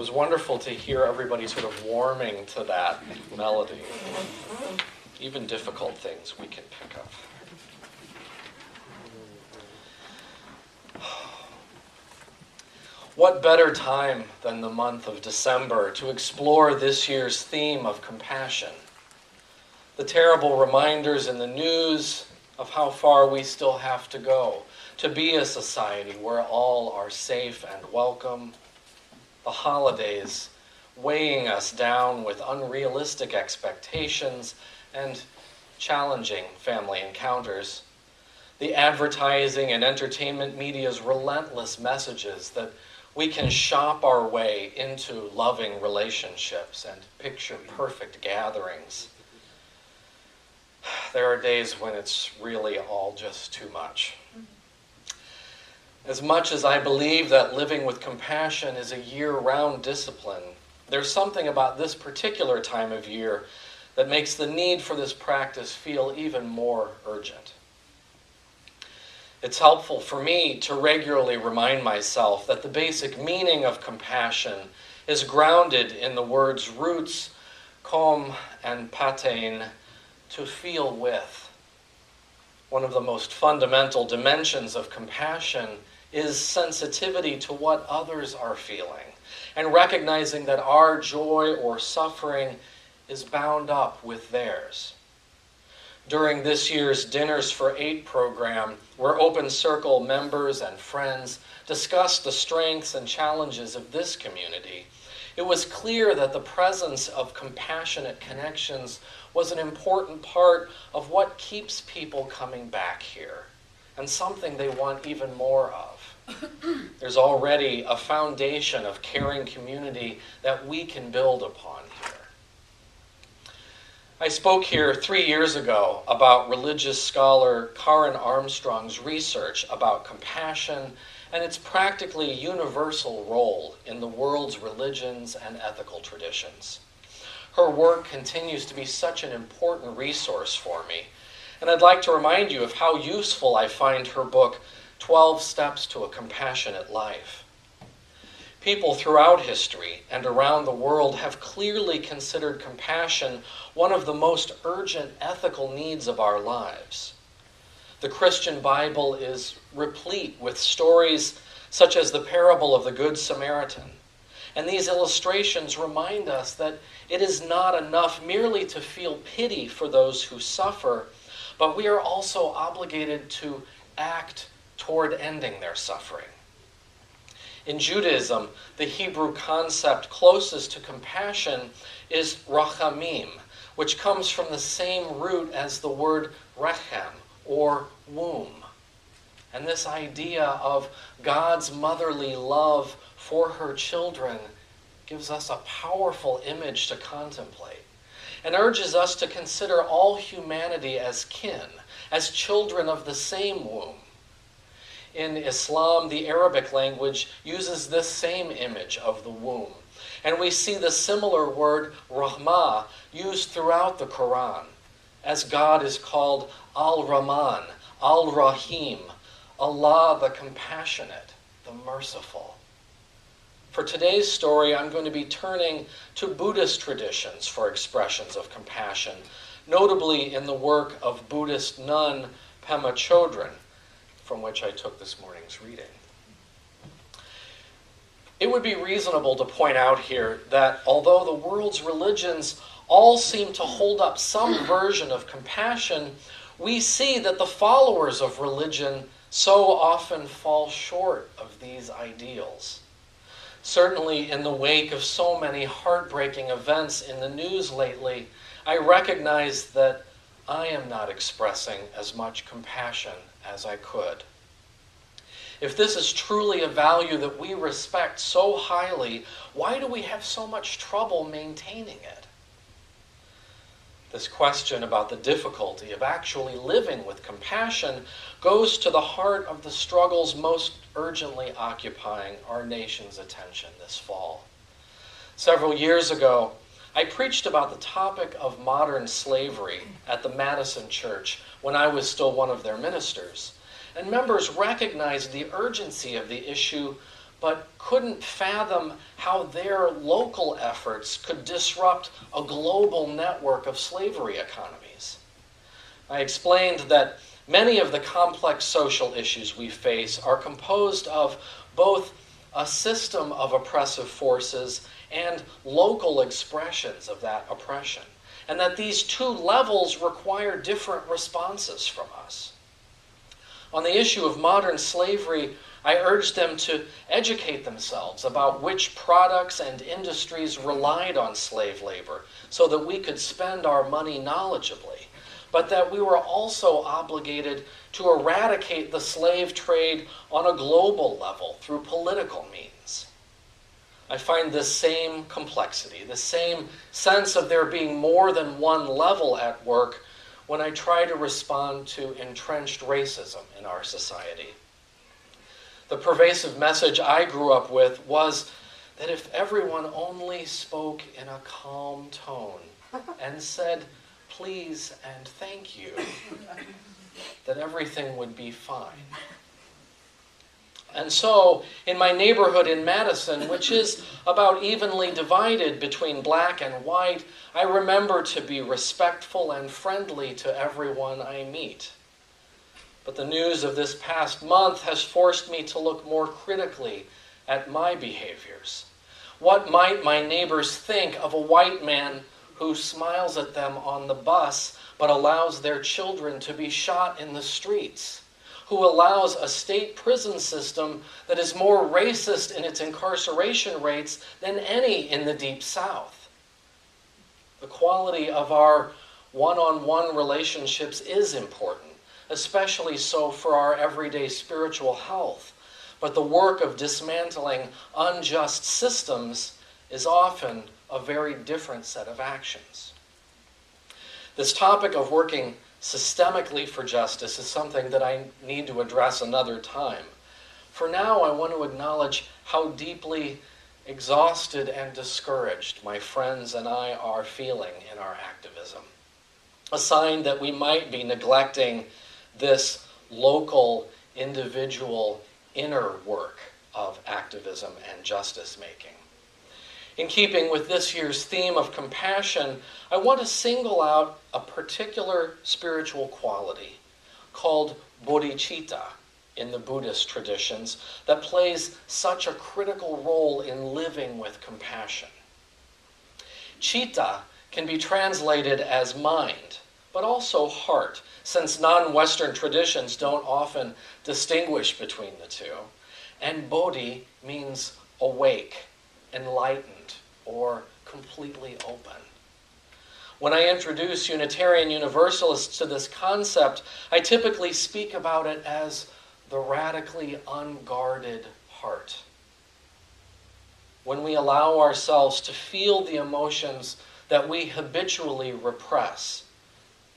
was wonderful to hear everybody sort of warming to that melody. Even difficult things we can pick up. What better time than the month of December to explore this year's theme of compassion? The terrible reminders in the news of how far we still have to go to be a society where all are safe and welcome. The holidays weighing us down with unrealistic expectations and challenging family encounters. The advertising and entertainment media's relentless messages that we can shop our way into loving relationships and picture-perfect gatherings. There are days when it's really all just too much. As much as I believe that living with compassion is a year-round discipline, there's something about this particular time of year that makes the need for this practice feel even more urgent. It's helpful for me to regularly remind myself that the basic meaning of compassion is grounded in the words roots, kom, and patein, to feel with. One of the most fundamental dimensions of compassion is sensitivity to what others are feeling, and recognizing that our joy or suffering is bound up with theirs. During this year's Dinners for Eight program, where Open Circle members and friends discussed the strengths and challenges of this community, it was clear that the presence of compassionate connections was an important part of what keeps people coming back here, and something they want even more of. There's already a foundation of caring community that we can build upon here. I spoke here 3 years ago about religious scholar Karen Armstrong's research about compassion and its practically universal role in the world's religions and ethical traditions. Her work continues to be such an important resource for me, and I'd like to remind you of how useful I find her book, 12 Steps to a Compassionate Life. People throughout history and around the world have clearly considered compassion one of the most urgent ethical needs of our lives. The Christian Bible is replete with stories such as the parable of the Good Samaritan. And these illustrations remind us that it is not enough merely to feel pity for those who suffer, but we are also obligated to act toward ending their suffering. In Judaism, the Hebrew concept closest to compassion is rachamim, which comes from the same root as the word rechem, or womb. And this idea of God's motherly love for her children gives us a powerful image to contemplate and urges us to consider all humanity as kin, as children of the same womb. In Islam, the Arabic language uses this same image of the womb, and we see the similar word rahmah used throughout the Quran, as God is called Al-Rahman, Al-Rahim, Allah the compassionate, the merciful. For today's story, I'm going to be turning to Buddhist traditions for expressions of compassion, notably in the work of Buddhist nun Pema Chodron, from which I took this morning's reading. It would be reasonable to point out here that although the world's religions all seem to hold up some version of compassion, we see that the followers of religion so often fall short of these ideals. Certainly in the wake of so many heartbreaking events in the news lately, I recognize that I am not expressing as much compassion as I could. If this is truly a value that we respect so highly, why do we have so much trouble maintaining it? This question about the difficulty of actually living with compassion goes to the heart of the struggles most urgently occupying our nation's attention this fall. Several years ago, I preached about the topic of modern slavery at the Madison Church when I was still one of their ministers, and members recognized the urgency of the issue, but couldn't fathom how their local efforts could disrupt a global network of slavery economies. I explained that many of the complex social issues we face are composed of both a system of oppressive forces and local expressions of that oppression, and that these two levels require different responses from us. On the issue of modern slavery, I urged them to educate themselves about which products and industries relied on slave labor so that we could spend our money knowledgeably, but that we were also obligated to eradicate the slave trade on a global level through political means. I find this same complexity, the same sense of there being more than one level at work when I try to respond to entrenched racism in our society. The pervasive message I grew up with was that if everyone only spoke in a calm tone and said, please and thank you, that everything would be fine. And so, in my neighborhood in Madison, which is about evenly divided between black and white, I remember to be respectful and friendly to everyone I meet. But the news of this past month has forced me to look more critically at my behaviors. What might my neighbors think of a white man who smiles at them on the bus but allows their children to be shot in the streets? Who allows a state prison system that is more racist in its incarceration rates than any in the Deep South? The quality of our one-on-one relationships is important, especially so for our everyday spiritual health. But the work of dismantling unjust systems is often a very different set of actions. This topic of working systemically for justice is something that I need to address another time. For now, I want to acknowledge how deeply exhausted and discouraged my friends and I are feeling in our activism. A sign that we might be neglecting this local, individual, inner work of activism and justice making. In keeping with this year's theme of compassion, I want to single out a particular spiritual quality called bodhicitta in the Buddhist traditions that plays such a critical role in living with compassion. Citta can be translated as mind, but also heart, since non-Western traditions don't often distinguish between the two. And bodhi means awake, enlightened, or completely open. When I introduce Unitarian Universalists to this concept, I typically speak about it as the radically unguarded heart. When we allow ourselves to feel the emotions that we habitually repress,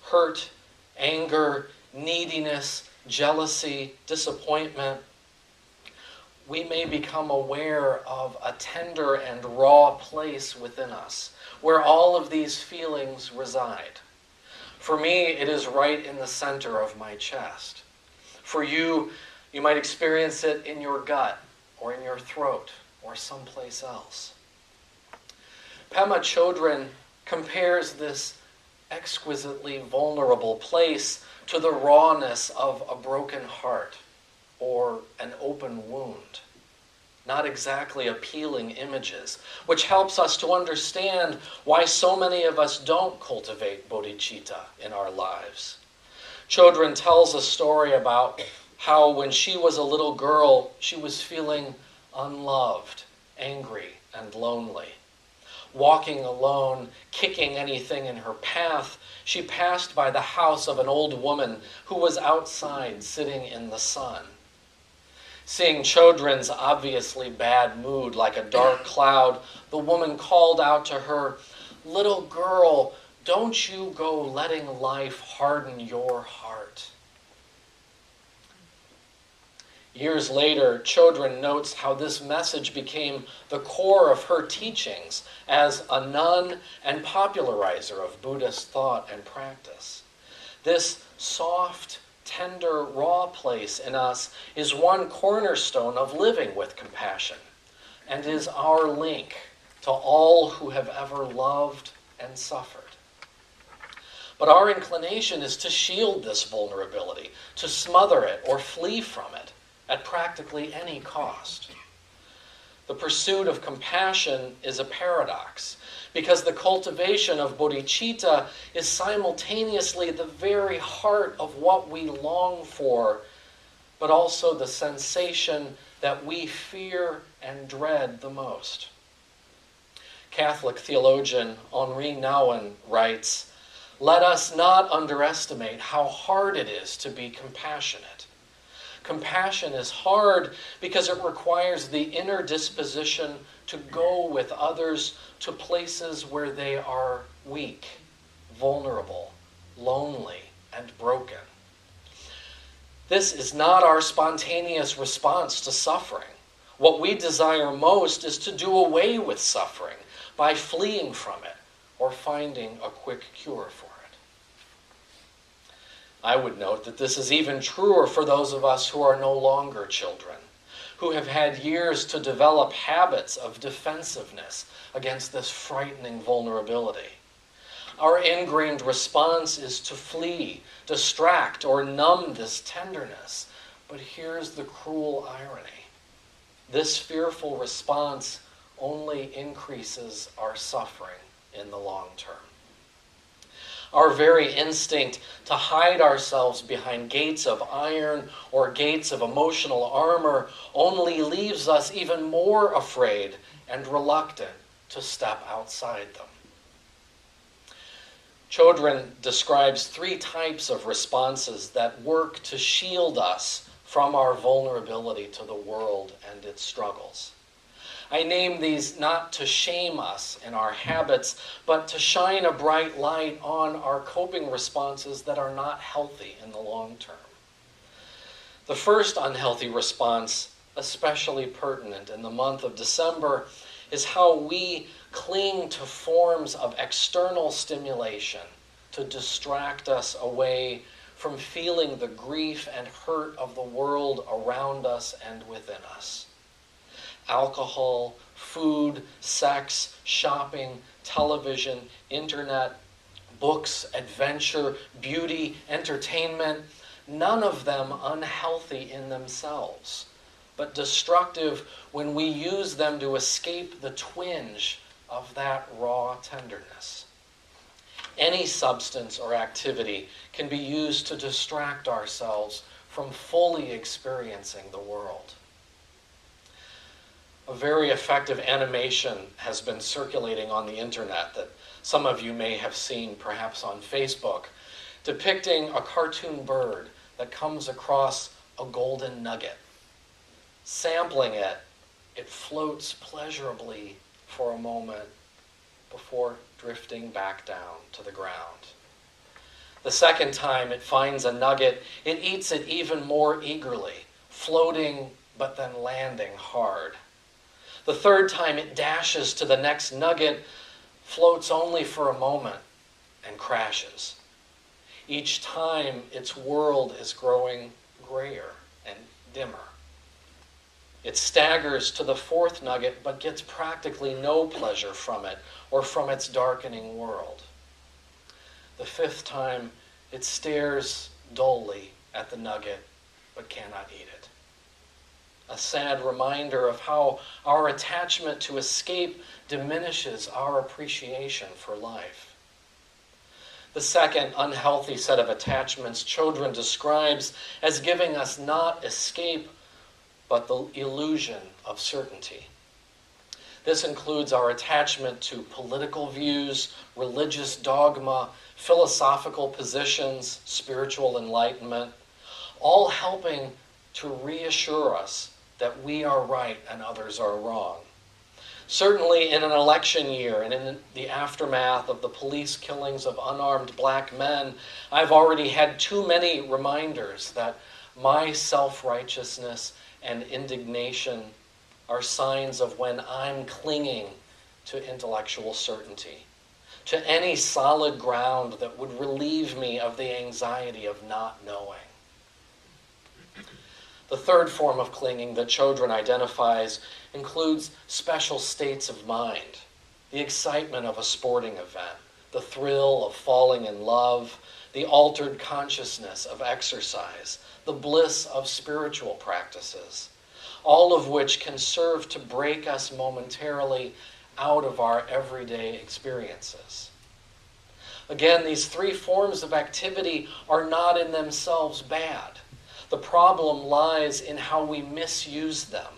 hurt, anger, neediness, jealousy, disappointment, we may become aware of a tender and raw place within us where all of these feelings reside. For me, it is right in the center of my chest. For you, you might experience it in your gut or in your throat or someplace else. Pema Chodron compares this exquisitely vulnerable place to the rawness of a broken heart or an open wound. Not exactly appealing images, which helps us to understand why so many of us don't cultivate bodhicitta in our lives. Chodron tells a story about how when she was a little girl, she was feeling unloved, angry, and lonely. Walking alone, kicking anything in her path, she passed by the house of an old woman who was outside sitting in the sun. Seeing Chodron's obviously bad mood like a dark cloud, the woman called out to her, "Little girl, don't you go letting life harden your heart." Years later, Chodron notes how this message became the core of her teachings as a nun and popularizer of Buddhist thought and practice. This soft, tender, raw place in us is one cornerstone of living with compassion and is our link to all who have ever loved and suffered. But our inclination is to shield this vulnerability, to smother it or flee from it at practically any cost. The pursuit of compassion is a paradox, because the cultivation of bodhicitta is simultaneously the very heart of what we long for, but also the sensation that we fear and dread the most. Catholic theologian Henri Nouwen writes, "Let us not underestimate how hard it is to be compassionate. Compassion is hard because it requires the inner disposition to go with others to places where they are weak, vulnerable, lonely, and broken. This is not our spontaneous response to suffering. What we desire most is to do away with suffering by fleeing from it or finding a quick cure for it. I would note that this is even truer for those of us who are no longer children, who have had years to develop habits of defensiveness against this frightening vulnerability. Our ingrained response is to flee, distract, or numb this tenderness. But here's the cruel irony. This fearful response only increases our suffering in the long term. Our very instinct to hide ourselves behind gates of iron or gates of emotional armor only leaves us even more afraid and reluctant to step outside them. Chodron describes 3 types of responses that work to shield us from our vulnerability to the world and its struggles. I name these not to shame us in our habits, but to shine a bright light on our coping responses that are not healthy in the long term. The first unhealthy response, especially pertinent in the month of December, is how we cling to forms of external stimulation to distract us away from feeling the grief and hurt of the world around us and within us. Alcohol, food, sex, shopping, television, internet, books, adventure, beauty, entertainment, none of them unhealthy in themselves, but destructive when we use them to escape the twinge of that raw tenderness. Any substance or activity can be used to distract ourselves from fully experiencing the world. A very effective animation has been circulating on the internet that some of you may have seen perhaps on Facebook, depicting a cartoon bird that comes across a golden nugget. Sampling it, it floats pleasurably for a moment before drifting back down to the ground. The second time it finds a nugget, it eats it even more eagerly, floating but then landing hard. The third time it dashes to the next nugget, floats only for a moment, and crashes. Each time its world is growing grayer and dimmer. It staggers to the fourth nugget, but gets practically no pleasure from it or from its darkening world. The fifth time, it stares dully at the nugget, but cannot eat it. A sad reminder of how our attachment to escape diminishes our appreciation for life. The second unhealthy set of attachments Chodron describes as giving us not escape, but the illusion of certainty. This includes our attachment to political views, religious dogma, philosophical positions, spiritual enlightenment, all helping to reassure us that we are right and others are wrong. Certainly in an election year and in the aftermath of the police killings of unarmed black men, I've already had too many reminders that my self-righteousness and indignation are signs of when I'm clinging to intellectual certainty, to any solid ground that would relieve me of the anxiety of not knowing. The third form of clinging that Chodron identifies includes special states of mind, the excitement of a sporting event, the thrill of falling in love, the altered consciousness of exercise, the bliss of spiritual practices, all of which can serve to break us momentarily out of our everyday experiences. Again, these three forms of activity are not in themselves bad. The problem lies in how we misuse them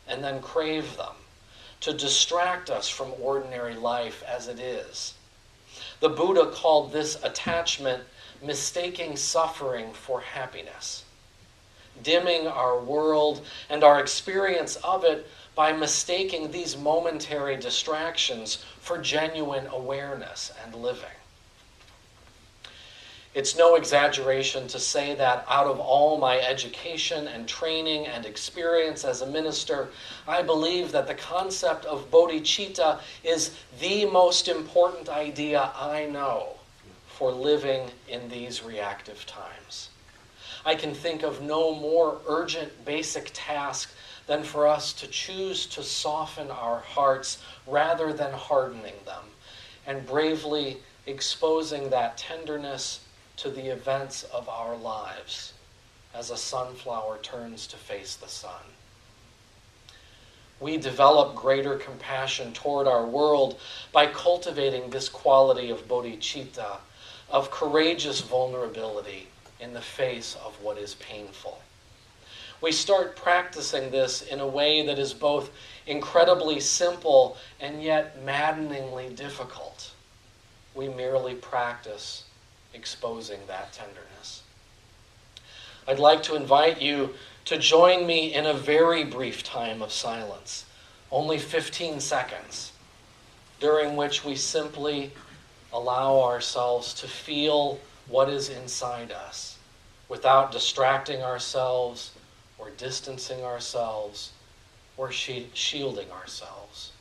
and then crave them to distract us from ordinary life as it is. The Buddha called this attachment mistaking suffering for happiness, dimming our world and our experience of it by mistaking these momentary distractions for genuine awareness and living. It's no exaggeration to say that out of all my education and training and experience as a minister, I believe that the concept of bodhicitta is the most important idea I know for living in these reactive times. I can think of no more urgent basic task than for us to choose to soften our hearts rather than hardening them, and bravely exposing that tenderness to the events of our lives as a sunflower turns to face the sun. We develop greater compassion toward our world by cultivating this quality of bodhicitta, of courageous vulnerability in the face of what is painful. We start practicing this in a way that is both incredibly simple and yet maddeningly difficult. We merely practice exposing that tenderness. I'd like to invite you to join me in a very brief time of silence, only 15 seconds, during which we simply allow ourselves to feel what is inside us without distracting ourselves or distancing ourselves or shielding ourselves,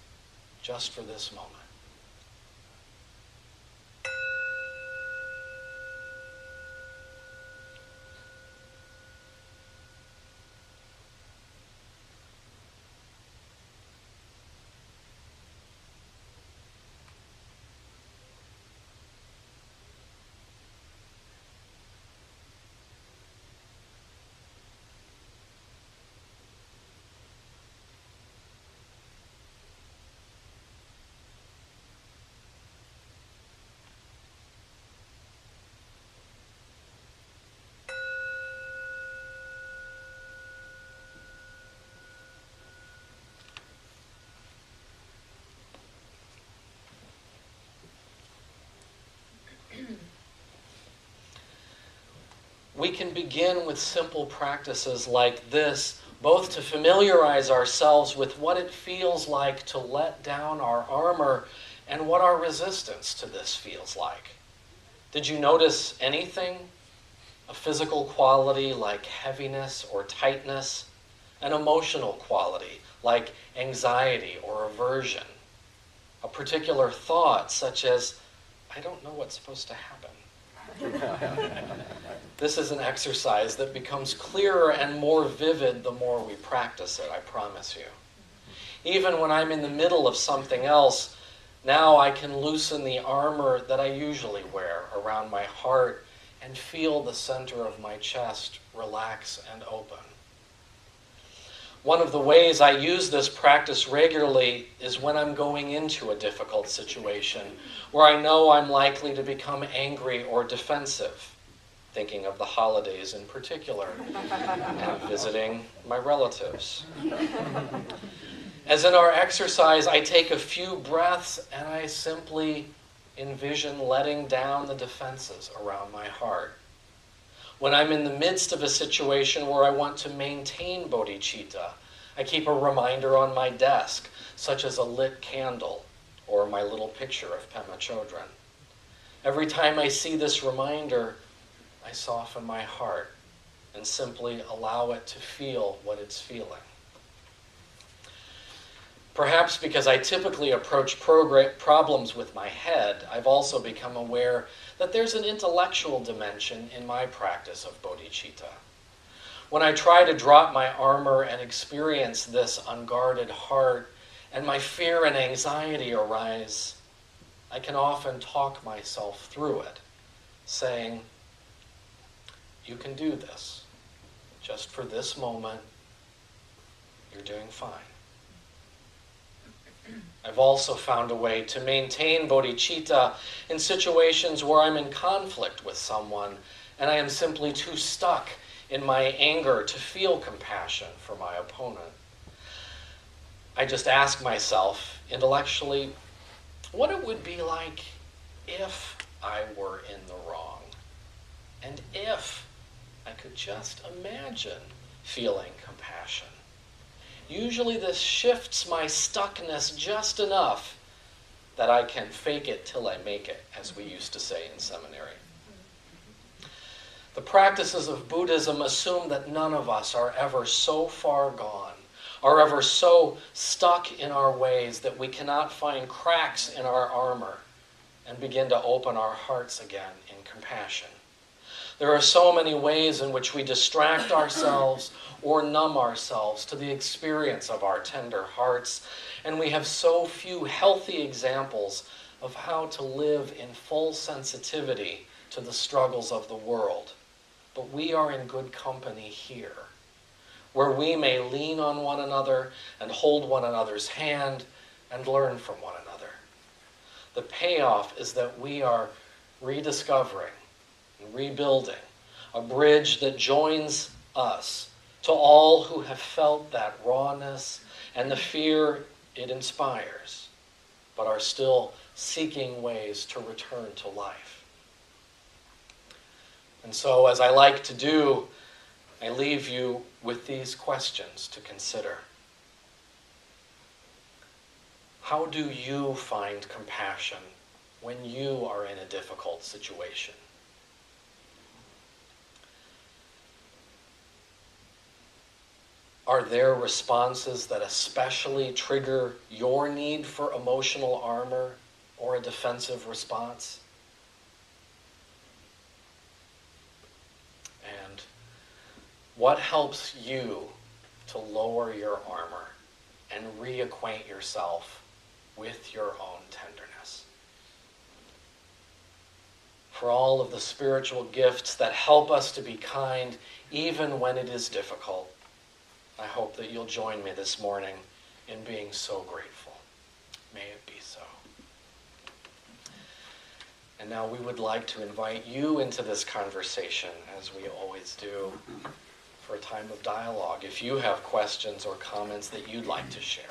just for this moment. We can begin with simple practices like this, both to familiarize ourselves with what it feels like to let down our armor and what our resistance to this feels like. Did you notice anything? A physical quality like heaviness or tightness, an emotional quality like anxiety or aversion, a particular thought such as, I don't know what's supposed to happen. This is an exercise that becomes clearer and more vivid the more we practice it, I promise you. Even when I'm in the middle of something else, now I can loosen the armor that I usually wear around my heart and feel the center of my chest relax and open. One of the ways I use this practice regularly is when I'm going into a difficult situation where I know I'm likely to become angry or defensive, thinking of the holidays in particular, and visiting my relatives. As in our exercise, I take a few breaths and I simply envision letting down the defenses around my heart. When I'm in the midst of a situation where I want to maintain bodhicitta, I keep a reminder on my desk, such as a lit candle or my little picture of Pema Chodron. Every time I see this reminder, I soften my heart and simply allow it to feel what it's feeling. Perhaps because I typically approach problems with my head, I've also become aware that there's an intellectual dimension in my practice of bodhicitta. When I try to drop my armor and experience this unguarded heart, and my fear and anxiety arise, I can often talk myself through it, saying, "You can do this. Just for this moment, you're doing fine." I've also found a way to maintain bodhicitta in situations where I'm in conflict with someone and I am simply too stuck in my anger to feel compassion for my opponent. I just ask myself intellectually what it would be like if I were in the wrong, and if I could just imagine feeling compassion. Usually this shifts my stuckness just enough that I can fake it till I make it, as we used to say in seminary. The practices of Buddhism assume that none of us are ever so far gone, are ever so stuck in our ways that we cannot find cracks in our armor and begin to open our hearts again in compassion. There are so many ways in which we distract ourselves or numb ourselves to the experience of our tender hearts, and we have so few healthy examples of how to live in full sensitivity to the struggles of the world. But we are in good company here, where we may lean on one another and hold one another's hand and learn from one another. The payoff is that we are rediscovering and rebuilding a bridge that joins us to all who have felt that rawness and the fear it inspires, but are still seeking ways to return to life. And so, as I like to do, I leave you with these questions to consider. How do you find compassion when you are in a difficult situation? Are there responses that especially trigger your need for emotional armor or a defensive response? And what helps you to lower your armor and reacquaint yourself with your own tenderness? For all of the spiritual gifts that help us to be kind even when it is difficult, I hope that you'll join me this morning in being so grateful. May it be so. And now we would like to invite you into this conversation, as we always do, for a time of dialogue. If you have questions or comments that you'd like to share.